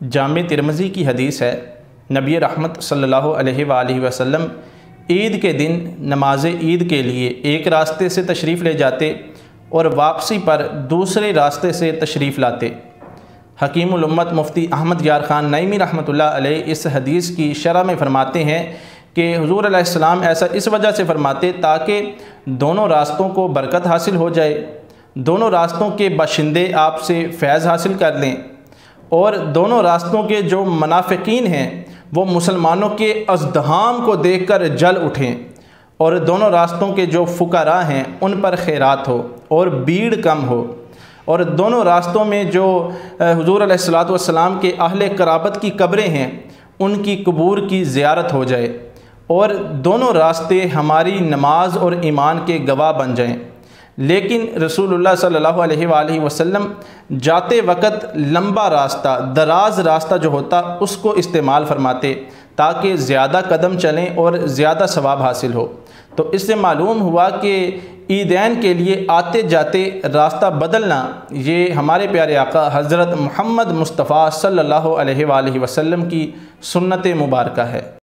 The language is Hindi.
जामे तिरमिज़ी की हदीस है, नबी रहमत सल्लल्लाहु अलैहि वसल्लम ईद के दिन नमाज ईद के लिए एक रास्ते से तशरीफ़ ले जाते और वापसी पर दूसरे रास्ते से तशरीफ़ लाते। हकीमुल उम्मत मुफ्ती अहमद यार ख़ान नईमी रहमतुल्लाह अलैह इस हदीस की शरह में फ़रमाते हैं कि हुज़ूर अलैहिस्सलाम ऐसा इस वजह से फ़रमाते ताकि दोनों रास्तों को बरकत हासिल हो जाए, दोनों रास्तों के बाशिंदे आपसे फैज़ हासिल कर लें और दोनों रास्तों के जो मुनाफिकीन हैं वो मुसलमानों के अज़दहाम को देखकर जल उठें और दोनों रास्तों के जो फ़ुक़रा हैं उन पर खैरात हो और भीड़ कम हो और दोनों रास्तों में जो हुज़ूर अलैहिस्सलातु वस्सलाम के अहले क़राबत की कब्रें हैं उनकी कबूर की ज़ियारत हो जाए और दोनों रास्ते हमारी नमाज और ईमान के गवाह बन जाएं। लेकिन रसूलुल्लाह सल्लल्लाहु अलैहि वसल्लम जाते वक़्त लंबा रास्ता, दराज रास्ता जो होता उसको इस्तेमाल फरमाते ताकि ज़्यादा कदम चलें और ज़्यादा सवाब हासिल हो। तो इससे मालूम हुआ कि ईदैन के लिए आते जाते रास्ता बदलना ये हमारे प्यारे आका हज़रत मोहम्मद मुस्तफ़ा सल्लल्लाहु अलैहि वसल्लम की सुन्नत मुबारका है।